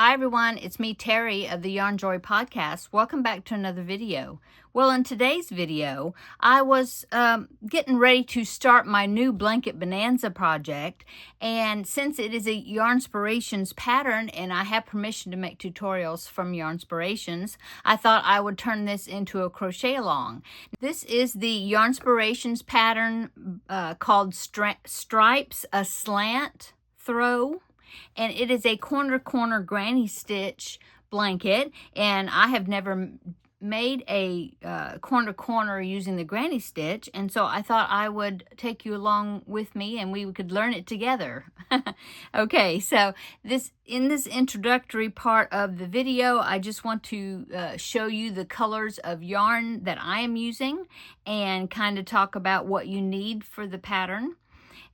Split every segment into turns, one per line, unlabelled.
Hi everyone, it's me Terry of the Yarn Joy podcast. Welcome back to another video. Well, in today's video, I was getting ready to start my new blanket bonanza project, and since it is a Yarnspirations pattern and I have permission to make tutorials from Yarnspirations, I thought I would turn this into a crochet along. This is the Yarnspirations pattern called Stripes-A-Slant throw. And it is a corner granny stitch blanket, and I have never made a corner using the granny stitch, and so I thought I would take you along with me and we could learn it together. Okay, so in this introductory part of the video, I just want to show you the colors of yarn that I am using and kind of talk about what you need for the pattern.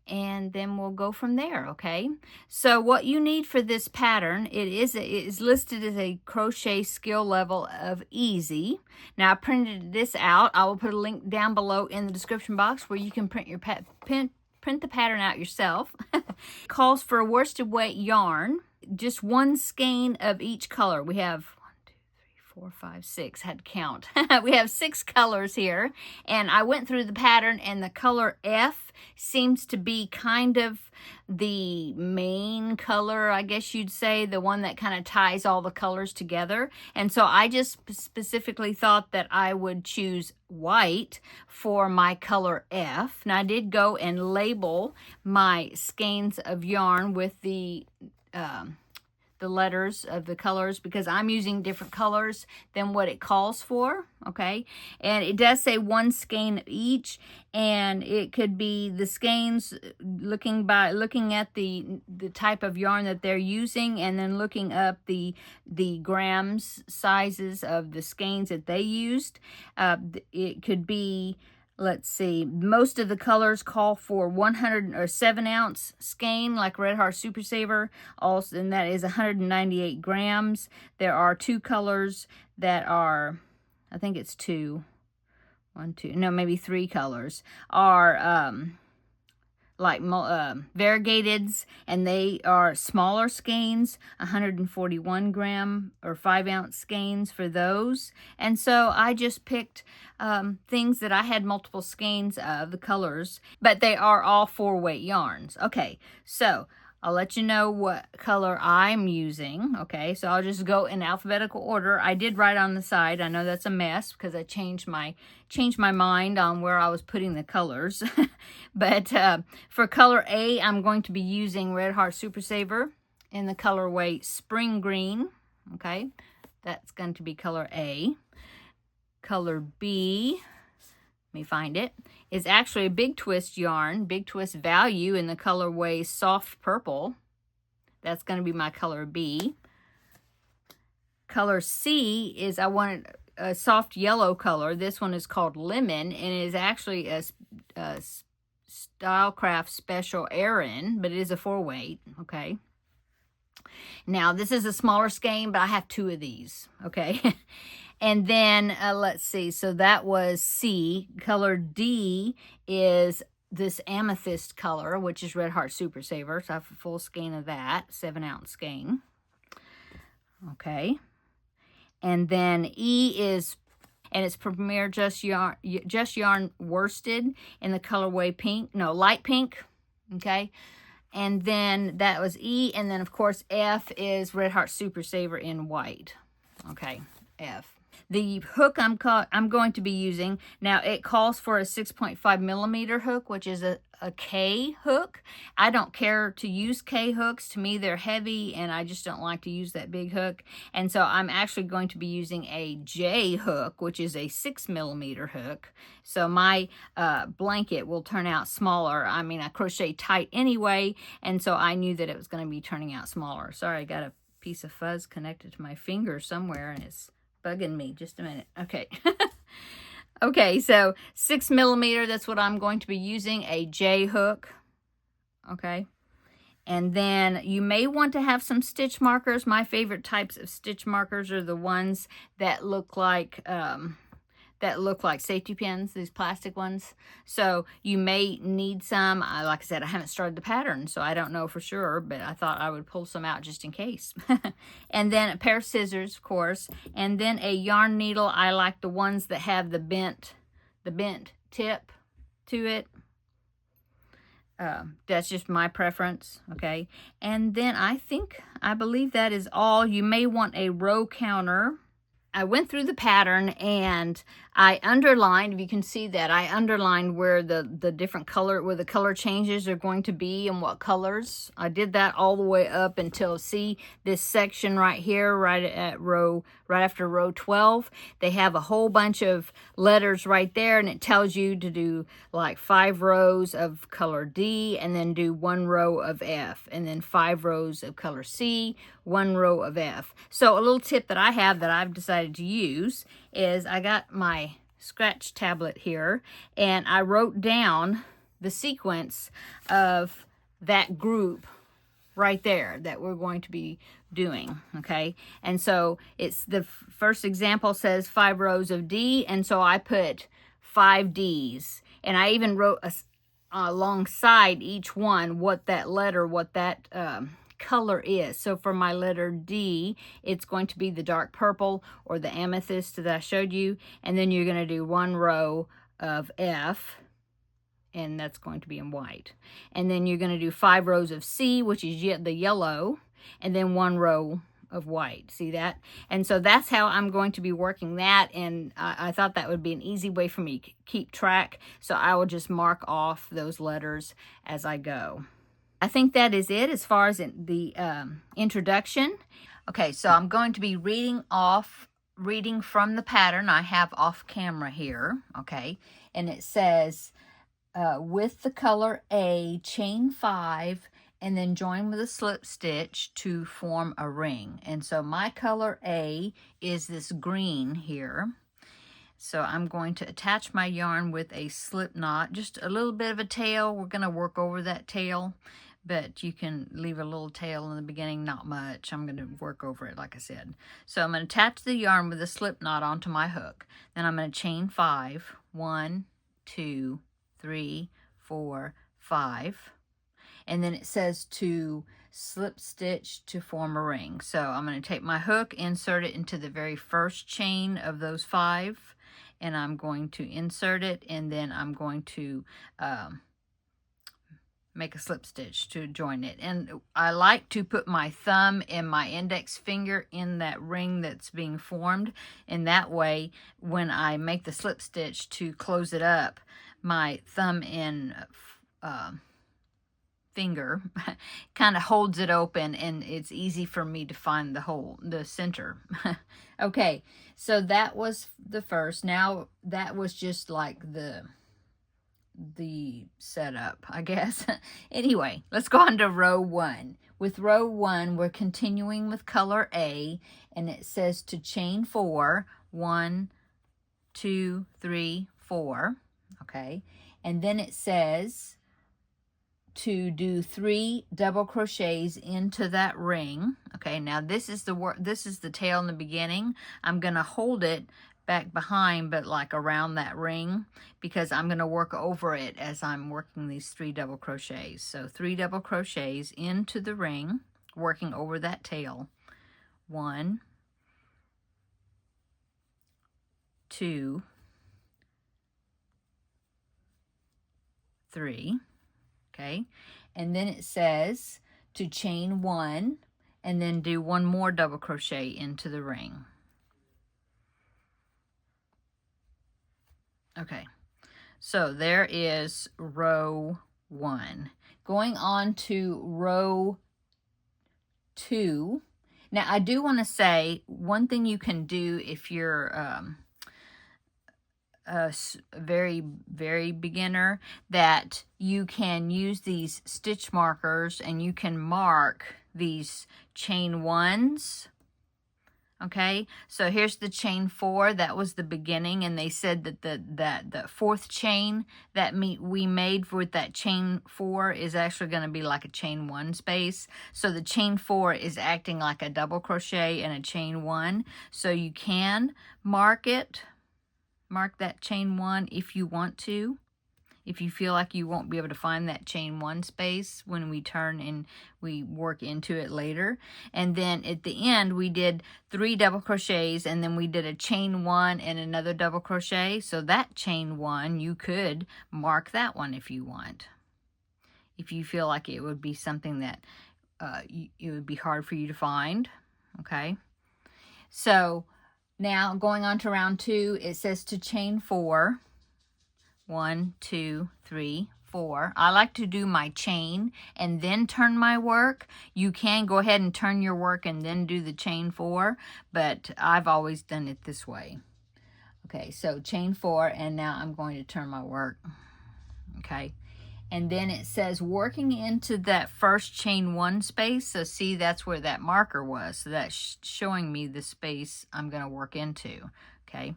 And then we'll go from there, okay? So what you need for this pattern, it is listed as a crochet skill level of easy. Now I printed this out. I will put a link down below in the description box where you can print the pattern out yourself. It calls for a worsted weight yarn, just one skein of each color. We have 4, 5, 6, had to count. We have 6 colors here, and I went through the pattern, and the color F seems to be kind of the main color, I guess you'd say, the one that kind of ties all the colors together. And so I just specifically thought that I would choose white for my color F. Now I did go and label my skeins of yarn with the letters of the colors because I'm using different colors than what it calls for, okay? And it does say one skein of each, and it could be the skeins looking at the type of yarn that they're using, and then looking up the grams sizes of the skeins that they used. It could be, let's see, most of the colors call for 100 or 7-ounce skein, like Red Heart Super Saver, also, and that is 198 grams. There are 2 colors that are, I think it's 2, 1, 2, no, maybe 3 colors are like variegateds, and they are smaller skeins, 141 gram or 5-ounce skeins for those. And so I just picked things that I had multiple skeins of, the colors, but they are all 4-weight yarns. Okay, so I'll let you know what color I'm using. Okay, so I'll just go in alphabetical order. I did write on the side. I know that's a mess because I changed my mind on where I was putting the colors. But for color A, I'm going to be using Red Heart Super Saver in the colorway Spring Green. Okay, that's going to be color A. Color B, let me find it, is actually a Big Twist yarn, Big Twist Value in the colorway Soft Purple. That's going to be my color B. Color C is, I wanted a soft yellow color. This one is called Lemon, and it is actually a Stylecraft Special Aran, but it is a 4-weight, okay? Now, this is a smaller skein, but I have 2 of these, okay? And then, let's see, so that was C. Color D is this amethyst color, which is Red Heart Super Saver. So I have a full skein of that, 7-ounce skein. Okay. And then E is, and it's Premier Just Yarn Worsted in the colorway pink, no, light pink, okay? And then that was E, and then of course F is Red Heart Super Saver in white, okay, F. The hook I'm going to be using, now it calls for a 6.5 millimeter hook, which is a K hook. I don't care to use K hooks. To me, they're heavy, and I just don't like to use that big hook. And so I'm actually going to be using a J hook, which is a 6 millimeter hook. So my blanket will turn out smaller. I mean, I crochet tight anyway, and so I knew that it was going to be turning out smaller. Sorry, I got a piece of fuzz connected to my finger somewhere, and it's bugging me. Just a minute. Okay. Okay, so 6 millimeter, that's what I'm going to be using, a J hook. Okay. And then you may want to have some stitch markers. My favorite types of stitch markers are the ones that look like that look like safety pins, these plastic ones. So you may need some. Like I said, I haven't started the pattern, so I don't know for sure, but I thought I would pull some out just in case. And then a pair of scissors, of course, and then a yarn needle. I like the ones that have the bent tip to it. That's just my preference, okay? And then I believe that is all. You may want a row counter. I went through the pattern and I underlined, if you can see that, I underlined where the different color, where the color changes are going to be and what colors. I did that all the way up until, see this section right here, right after row 12. They have a whole bunch of letters right there, and it tells you to do like 5 rows of color D, and then do 1 row of F, and then 5 rows of color C, 1 row of F. So a little tip that I have that I've decided to use is I got my scratch tablet here, and I wrote down the sequence of that group right there that we're going to be doing, okay? And so it's the first example says 5 rows of D, and so I put 5 Ds, and I even wrote alongside each one what that letter, what that color is. So for my letter D, it's going to be the dark purple or the amethyst that I showed you, and then you're going to do 1 row of F, and that's going to be in white. And then you're going to do 5 rows of C, which is the yellow, and then 1 row of white. See that? And so that's how I'm going to be working that, and I thought that would be an easy way for me to keep track, so I will just mark off those letters as I go. I think that is it as far as the introduction. Okay, so I'm going to be reading from the pattern I have off camera here, okay? And it says, with the color A, chain 5, and then join with a slip stitch to form a ring. And so my color A is this green here. So I'm going to attach my yarn with a slip knot, just a little bit of a tail. We're going to work over that tail, but you can leave a little tail in the beginning, not much. I'm going to work over it, like I said. So I'm going to attach the yarn with a slip knot onto my hook. Then I'm going to chain 5. 1, 2, 3, 4, 5. And then it says to slip stitch to form a ring. So I'm going to take my hook, insert it into the very first chain of those 5, and I'm going to insert it, and then I'm going to make a slip stitch to join it. And I like to put my thumb and my index finger in that ring that's being formed, and that way when I make the slip stitch to close it up, my thumb and finger kind of holds it open, and it's easy for me to find the center. Okay, so that was the first. Now that was just like the setup, I guess. Anyway, let's go on to row 1. With row 1, we're continuing with color A, and it says to chain 4. 1, 2, 3, 4. Okay, and then it says to do 3 double crochets into that ring. Okay, now this is the tail in the beginning. I'm going to hold it back behind, but like around that ring, because I'm going to work over it as I'm working these 3 double crochets. So 3 double crochets into the ring, working over that tail. 1, 2, 3. Okay, and then it says to chain 1 and then do 1 more double crochet into the ring. Okay, so there is row 1. Going on to row 2. Now I do want to say one thing you can do if you're a very, very beginner, that you can use these stitch markers and you can mark these chain 1s. Okay, so here's the chain 4. That was the beginning, and they said that the 4th chain that we made with that chain 4 is actually going to be like a chain 1 space. So the chain 4 is acting like a double crochet and a chain 1. So you can mark mark that chain 1 if you want to. If you feel like you won't be able to find that chain 1 space when we turn and we work into it later. And then at the end, we did 3 double crochets, and then we did a chain 1 and another double crochet. So that chain 1, you could mark that one if you want. If you feel like it would be something that it would be hard for you to find, okay? So now going on to round 2, it says to chain 4. 1, 2, 3, 4. I like to do my chain and then turn my work. You can go ahead and turn your work and then do the chain 4, but I've always done it this way. Okay, so chain 4, and now I'm going to turn my work. Okay, and then it says working into that first chain 1 space. So see, that's where that marker was. So that's showing me the space I'm going to work into. Okay.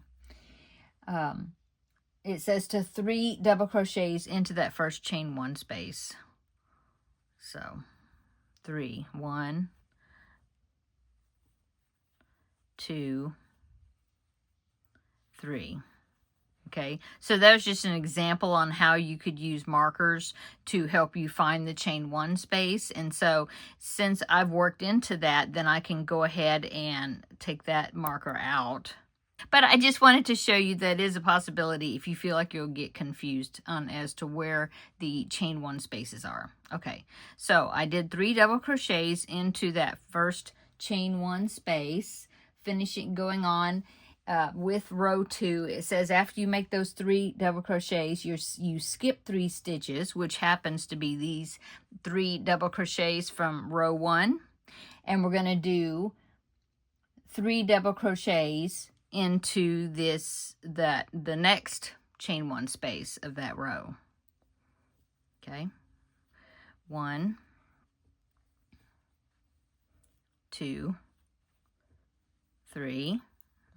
It says to 3 double crochets into that first chain 1 space. So 3, 1, 2, 3. Okay, so that was just an example on how you could use markers to help you find the chain 1 space. And so since I've worked into that, then I can go ahead and take that marker out. But I just wanted to show you that is a possibility if you feel like you'll get confused on as to where the chain 1 spaces are. Okay, so I did 3 double crochets into that first chain 1 space, finishing going on with row 2. It says after you make those 3 double crochets, you skip 3 stitches, which happens to be these 3 double crochets from row 1, and we're going to do 3 double crochets into the next chain 1 space of that row. Okay, 1, 2, 3.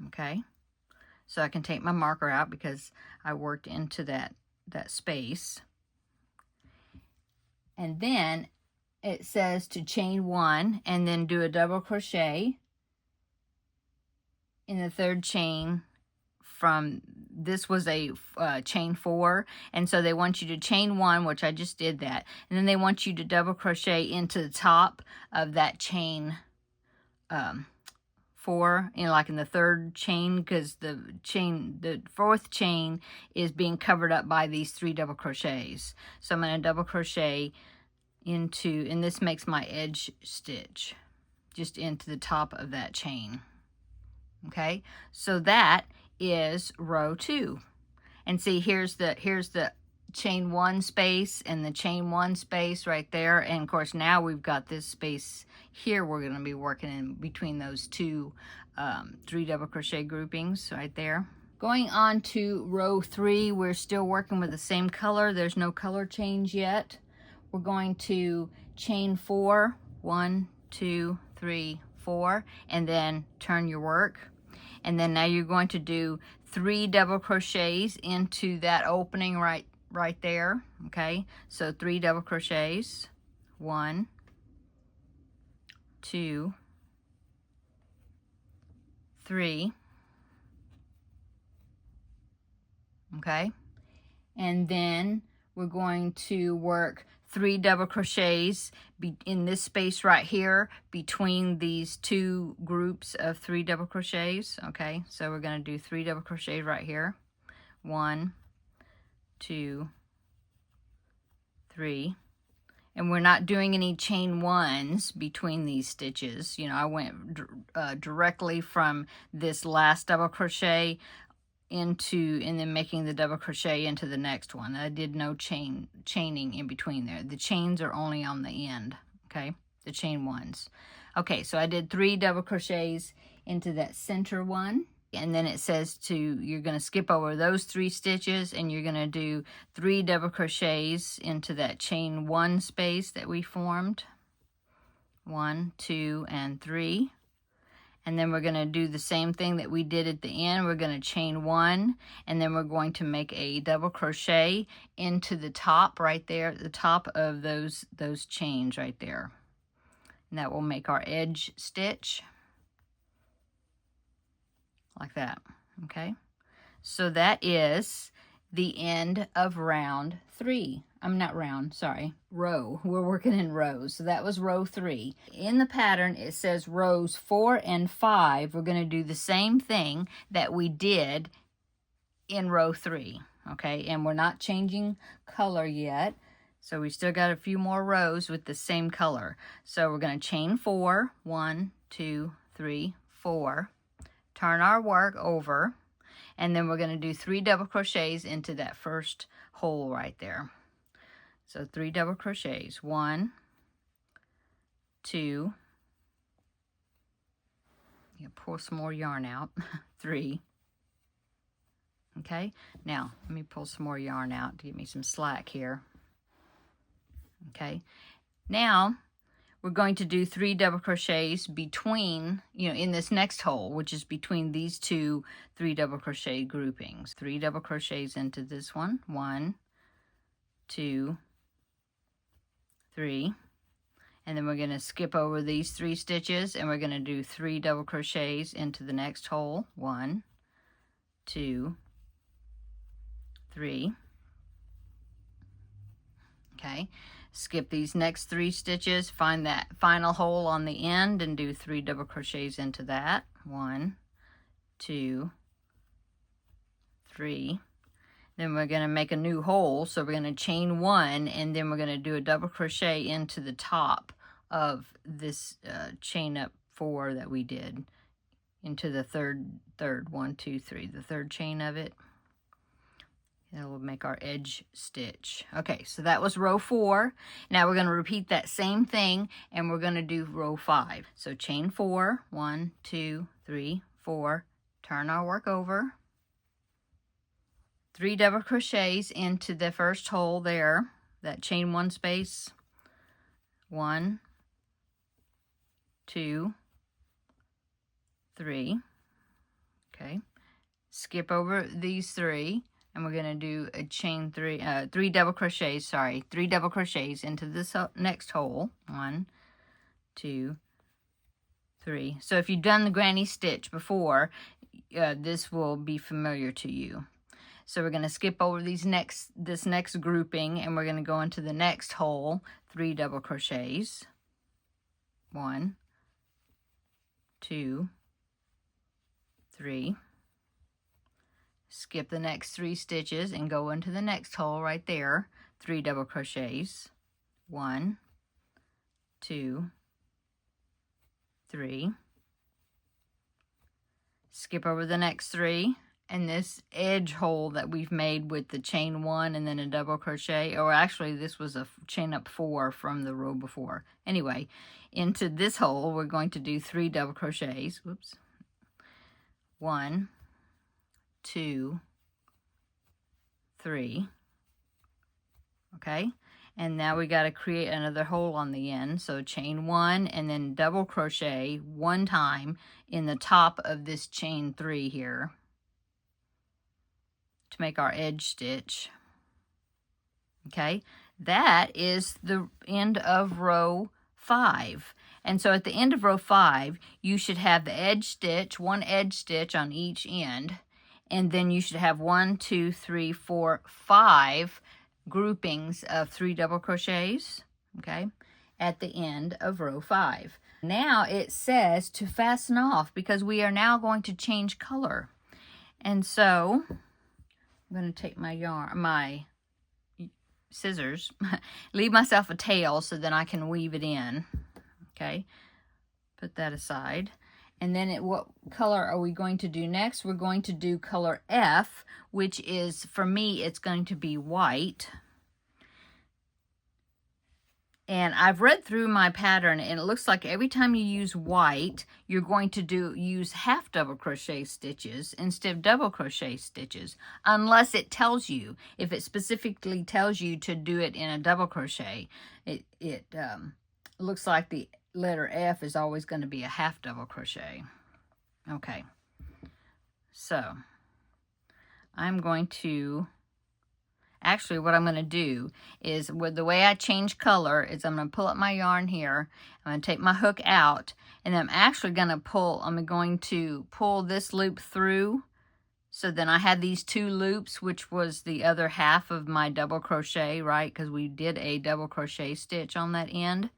Okay, so I can take my marker out because I worked into that space. And then it says to chain 1 and then do a double crochet in the 3rd chain from, this was a chain 4, and so they want you to chain 1, which I just did that, and then they want you to double crochet into the top of that chain 4, you know, like in the 3rd chain, because the 4th chain is being covered up by these 3 double crochets. So I'm going to double crochet into, and this makes my edge stitch just into the top of that chain. Okay, so that is row 2. And see, here's the chain 1 space and the chain 1 space right there. And of course now we've got this space here we're going to be working in between those 2 3 double crochet groupings right there. Going on to row 3, we're still working with the same color. There's no color change yet. We're going to chain 4, 1, 2, 3, 4, and then turn your work. And then now you're going to do 3 double crochets into that opening right there. Okay, so 3 double crochets, 1, 2, 3. Okay, and then we're going to work 3 double crochets in this space right here between these 2 groups of 3 double crochets. Okay, so we're going to do 3 double crochets right here. 1, 2, 3. And we're not doing any chain 1s between these stitches. You know, I went directly from this last double crochet into, and then making the double crochet into the next one. I did no chaining in between there. The chains are only on the end, okay, the chain 1s. Okay, so I did 3 double crochets into that center one, and then it says you're going to skip over those 3 stitches and you're going to do 3 double crochets into that chain 1 space that we formed. 1, 2, and 3. And then we're going to do the same thing that we did at the end. We're going to chain 1, and then we're going to make a double crochet into the top right there, at the top of those chains right there. And that will make our edge stitch like that. Okay, So that is the end of round 3. I'm not round, sorry, row. We're working in rows. So that was row 3. In the pattern, it says rows 4 and 5. We're going to do the same thing that we did in row 3. Okay, and we're not changing color yet. So we still got a few more rows with the same color. So we're going to chain 4. 1, 2, 3, 4. Turn our work over. And then we're going to do 3 double crochets into that first hole right there. So 3 double crochets. 1, 2. You pull some more yarn out. 3. Okay, now let me pull some more yarn out to give me some slack here. Okay, now we're going to do 3 double crochets between, in this next hole, which is between these 2 3 double crochet groupings. 3 double crochets into this one. 1, 2, 3. And then we're going to skip over these 3 stitches and we're going to do 3 double crochets into the next hole. 1, 2, 3. Okay, skip these next 3 stitches, find that final hole on the end and do 3 double crochets into that. 1, 2, 3. Then we're going to make a new hole, so we're going to chain 1 and then we're going to do a double crochet into the top of this chain up 4 that we did into the third 1, 2, 3, the third chain of it. That will make our edge stitch. Okay, so that was row 4. Now we're going to repeat that same thing and we're going to do row 5. So chain 4, 1, 2, 3, 4. Turn our work over. 3 double crochets into the first hole there, that chain 1 space. 1, 2, 3. Okay, skip over these 3. And we're going to do a chain 3 double crochets, 3 double crochets into this next hole. 1, 2, 3. So if you've done the granny stitch before, this will be familiar to you. So we're going to skip over this next grouping and we're going to go into the next hole, 3 double crochets. 1, 2, 3. Skip the next 3 stitches and go into the next hole right there, 3 double crochets. 1, 2, 3. Skip over the next 3 and this edge hole that we've made with the chain 1 and then a double crochet, or actually this was a chain up 4 from the row before. Anyway, into this hole we're going to do 3 double crochets. Whoops. 1, 2, 3. Okay, and now we got to create another hole on the end. So chain 1 and then double crochet 1 time in the top of this chain 3 here to make our edge stitch. Okay, that is the end of row 5. And so at the end of row 5, you should have the edge stitch, 1 edge stitch on each end. And then you should have 1, 2, 3, 4, 5 groupings of 3 double crochets, okay, at the end of row 5. Now it says to fasten off because we are now going to change color. And so I'm going to take my scissors, leave myself a tail so then I can weave it in, okay, put that aside. And then what color are we going to do next? We're going to do color F, which is, for me, it's going to be white. And I've read through my pattern, and it looks like every time you use white, you're going to use half double crochet stitches instead of double crochet stitches, unless it tells you. If it specifically tells you to do it in a double crochet, it looks like the letter F is always going to be a half double crochet. Okay, so I'm going to, actually what I'm going to do is, with the way I change color is I'm going to pull up my yarn here, I'm going to take my hook out, and I'm actually going to pull this loop through So then I had these 2 loops, which was the other half of my double crochet, right? Because we did a double crochet stitch on that end.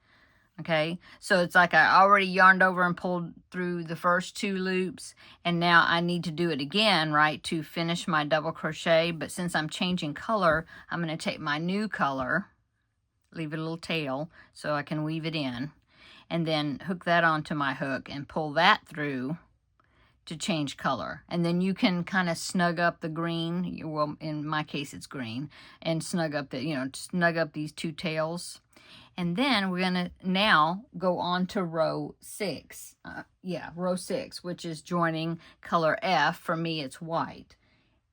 Okay, so it's like I already yarned over and pulled through the first 2 loops, and now I need to do it again, right, to finish my double crochet. But since I'm changing color, I'm going to take my new color, leave it a little tail so I can weave it in, and then hook that onto my hook and pull that through to change color. And then you can kind of snug up the green, well, in my case it's green, and snug up the, snug up these 2 tails. And then we're going to now go on to row 6. Row 6, which is joining color F. For me, it's white.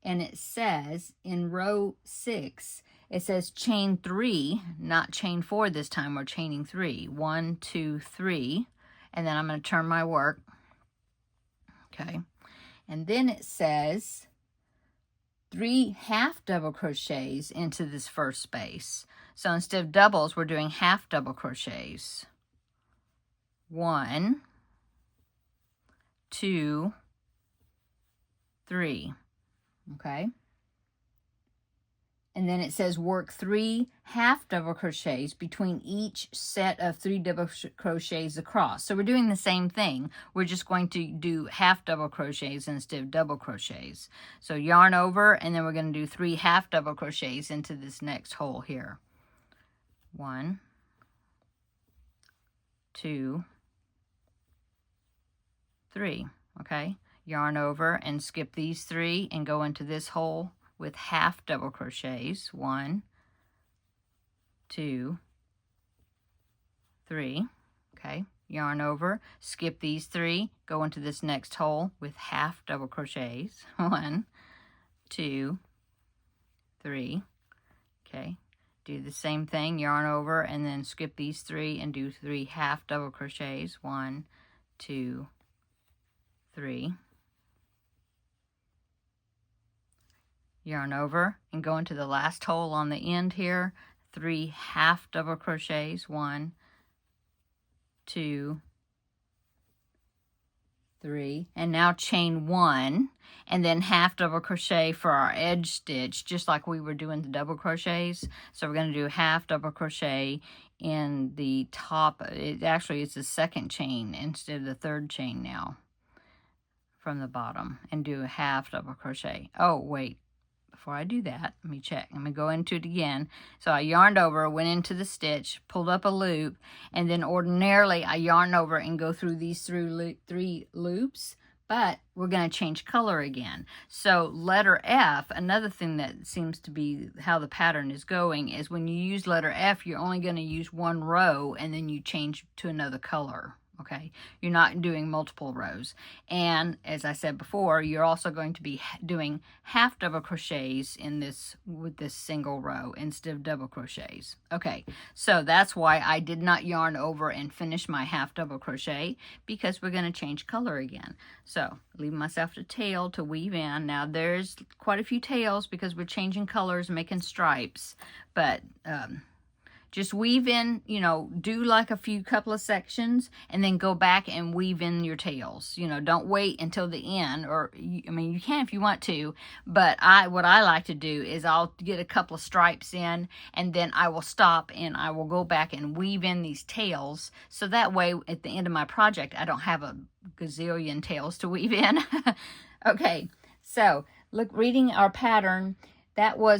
And it says in row 6, it says chain 3, not chain 4 this time. We're chaining 3. 1, 2, 3. And then I'm going to turn my work. Okay. And then it says 3 half double crochets into this first space. So instead of doubles, we're doing half double crochets. 1, 2, 3. Okay. And then it says work 3 half double crochets between each set of 3 double crochets across. So we're doing the same thing. We're just going to do half double crochets instead of double crochets. So yarn over, and then we're going to do 3 half double crochets into this next hole here. 1, 2, 3. Okay, yarn over and skip these 3 and go into this hole with half double crochets. 1, 2, 3. Okay, yarn over, skip these 3, go into this next hole with half double crochets. 1, 2, 3. Okay, do the same thing, yarn over, and then skip these 3 and do 3 half double crochets. 1, 2, 3. Yarn over and go into the last hole on the end here. 3 half double crochets. 1, 2, 3. And now chain 1 and then half double crochet for our edge stitch, just like we were doing the double crochets. So we're going to do half double crochet in the top. It's the second chain instead of the third chain now from the bottom, and do a half double crochet. Oh, wait. Before I do that, let me check. I'm going to go into it again. So I yarned over, went into the stitch, pulled up a loop, and then ordinarily I yarn over and go through these 3 loops, but we're going to change color again. So letter F, another thing that seems to be how the pattern is going, is when you use letter F, you're only going to use 1 row and then you change to another color. Okay, you're not doing multiple rows. And as I said before, you're also going to be doing half double crochets in this with this single row instead of double crochets. Okay, so that's why I did not yarn over and finish my half double crochet, because we're going to change color again. So leave myself a tail to weave in. Now there's quite a few tails because we're changing colors, making stripes, but just weave in, do like a couple of sections and then go back and weave in your tails. Don't wait until the end, or, you can if you want to, but what I like to do is I'll get a couple of stripes in and then I will stop and I will go back and weave in these tails. So that way at the end of my project, I don't have a gazillion tails to weave in. Okay, so reading our pattern,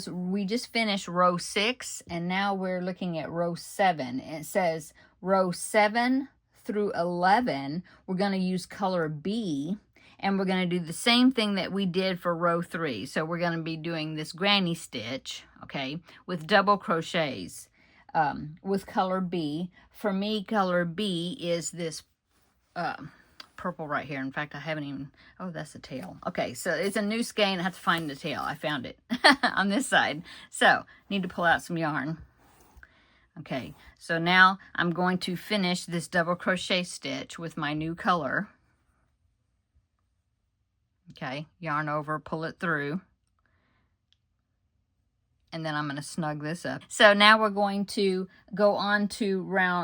we just finished row 6, and now we're looking at row 7. It says row 7 through 11, we're going to use color B, and we're going to do the same thing that we did for row 3. So we're going to be doing this granny stitch, okay, with double crochets with color B. For me, color B is this purple right here. In fact, I haven't even, oh, that's the tail. Okay, so it's a new skein. I have to find the tail. I found it on this side. So need to pull out some yarn. Okay, so now I'm going to finish this double crochet stitch with my new color. Okay, yarn over, pull it through, and then I'm going to snug this up. So now we're going to go on to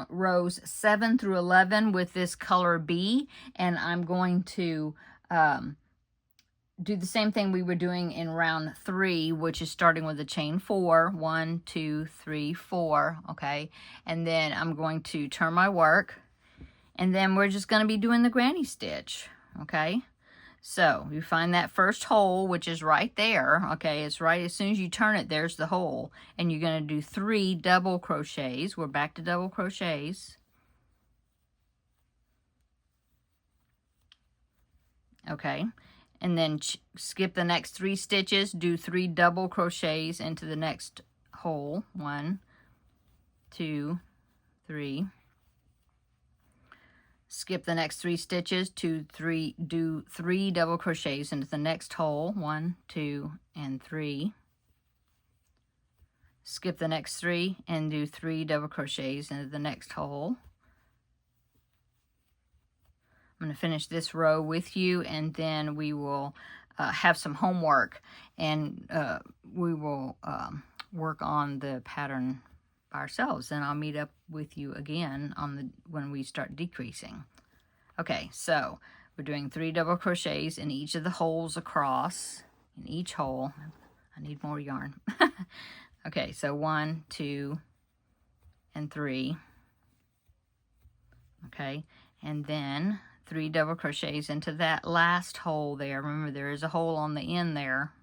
rows 7 through 11 with this color B, and I'm going to do the same thing we were doing in round 3, which is starting with a chain 4. 1, 2, 3, 4. Okay, and then I'm going to turn my work, and then we're just going to be doing the granny stitch. Okay, so you find that first hole, which is right there. Okay, it's right as soon as you turn it, there's the hole, and you're going to do 3 double crochets. We're back to double crochets. Okay, and then skip the next 3 stitches, do 3 double crochets into the next hole. 1, 2, 3. Skip the next 3 stitches, do 3 double crochets into the next hole. 1, 2, and 3. Skip the next 3 and do 3 double crochets into the next hole. I'm going to finish this row with you, and then we will have some homework, and we will work on the pattern by ourselves, and I'll meet up with you again on when we start decreasing. Okay, so we're doing 3 double crochets in each of the holes across, in each hole. I need more yarn. Okay, so 1, 2, and 3. Okay, and then 3 double crochets into that last hole there. Remember, there is a hole on the end there.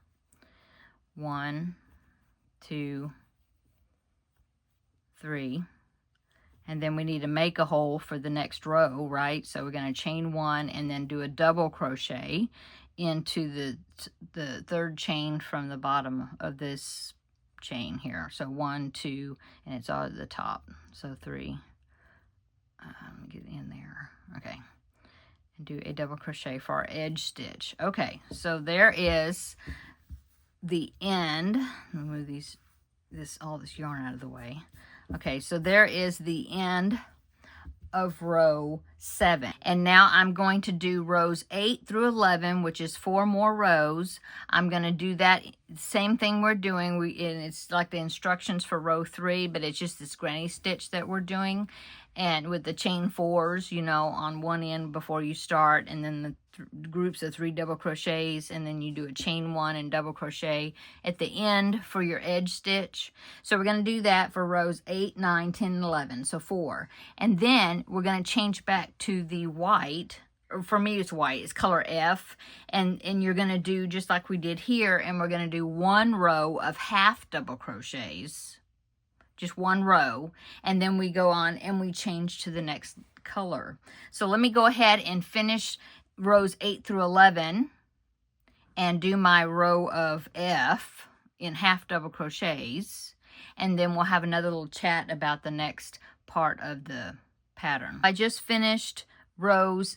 1, 2, 3. And then we need to make a hole for the next row, right? So we're going to chain 1 and then do a double crochet into the third chain from the bottom of this chain here. So 1, 2, and it's all at the top. So 3. Let me get in there. Okay. Do a double crochet for our edge stitch. Okay, so there is the end. Let me move all this yarn out of the way. Okay, so there is the end of row 7, and now I'm going to do rows 8 through 11, which is 4 more rows. I'm going to do that same thing we're doing. And it's like the instructions for row 3, but it's just this granny stitch that we're doing, and with the chain 4s, you know, on one end before you start, and then the groups of 3 double crochets, and then you do a chain 1 and double crochet at the end for your edge stitch. So we're going to do that for rows 8, 9, 10, and 11, so 4. And then we're going to change back to the white. For me, it's white. It's color F, and you're going to do just like we did here, and we're going to do 1 row of half double crochets, just 1 row, and then we go on and we change to the next color. So let me go ahead and finish rows 8 through 11 and do my row of F in half double crochets, and then we'll have another little chat about the next part of the pattern. I just finished rows,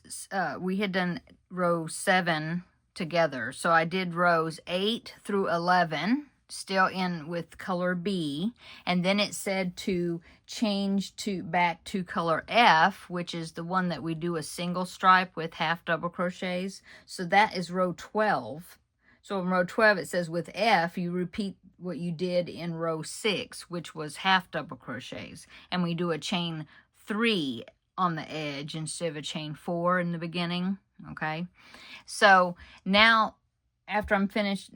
we had done row 7 together, so I did rows 8 through 11, still in with color B, and then it said to change back to color F, which is the one that we do a single stripe with half double crochets. So that is row 12. So in row 12 it says with F you repeat what you did in row 6, which was half double crochets, and we do a chain 3 on the edge instead of a chain 4 in the beginning. Okay, so now after I'm finished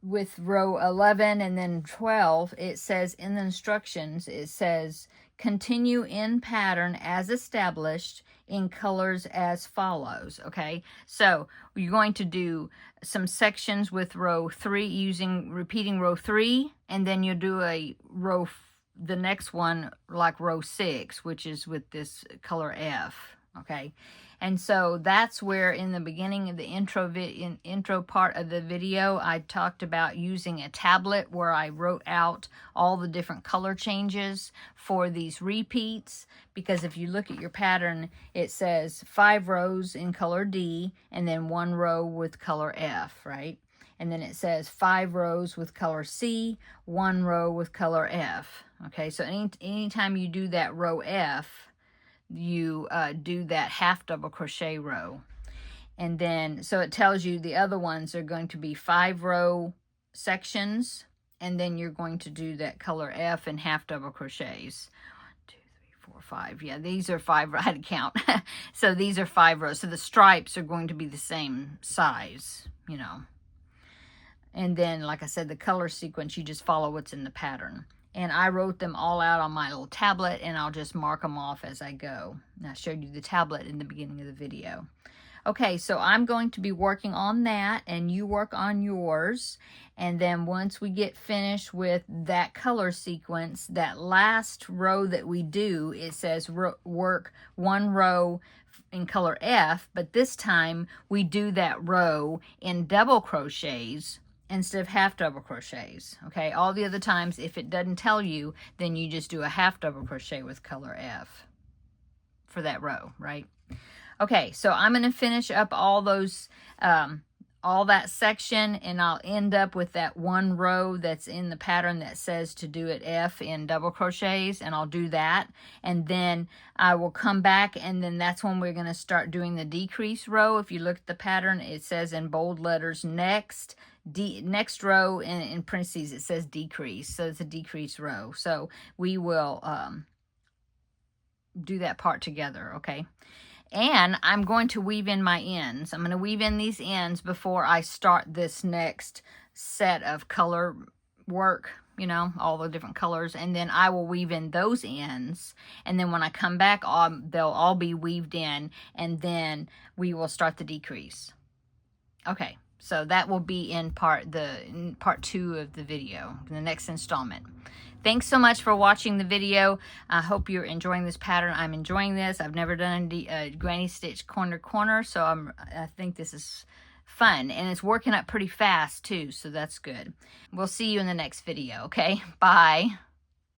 with row 11 and then 12, it says in the instructions, it says continue in pattern as established in colors as follows. Okay, so you're going to do some sections with row 3 repeating row 3, and then you'll do the next one like row 6, which is with this color F. Okay, and so that's where in the beginning of the intro part of the video, I talked about using a tablet where I wrote out all the different color changes for these repeats, because if you look at your pattern, it says 5 rows in color D and then 1 row with color F, right? And then it says 5 rows with color C, 1 row with color F. Okay, so anytime you do that row F, you do that half double crochet row, and then so it tells you the other ones are going to be 5 row sections, and then you're going to do that color F and half double crochets. 1, 2, 3, 4, 5. Yeah, these are 5. I had to count. So these are 5 rows. So the stripes are going to be the same size, you know. And then, like I said, the color sequence, you just follow what's in the pattern. And I wrote them all out on my little tablet, and I'll just mark them off as I go. And I showed you the tablet in the beginning of the video. Okay, so I'm going to be working on that, and you work on yours. And then once we get finished with that color sequence, that last row that we do, it says work 1 row in color F, but this time we do that row in double crochets instead of half double crochets. Okay, all the other times, if it doesn't tell you, then you just do a half double crochet with color F for that row, right? Okay, so I'm going to finish up all those, all that section, and I'll end up with that 1 row that's in the pattern that says to do it F in double crochets, and I'll do that. And then I will come back, and then that's when we're going to start doing the decrease row. If you look at the pattern, it says in bold letters, next row, in parentheses, it says decrease. So it's a decrease row. So we will do that part together, okay? And I'm going to weave in my ends. I'm going to weave in these ends before I start this next set of color work, you know, all the different colors. And then I will weave in those ends. And then when I come back, they'll all be weaved in. And then we will start the decrease. Okay, so that will be in part 2 of the video, in the next installment. Thanks so much for watching the video. I hope you're enjoying this pattern. I'm enjoying this. I've never done a granny stitch corner to corner, so I think this is fun. And it's working up pretty fast too, so that's good. We'll see you in the next video, okay? Bye.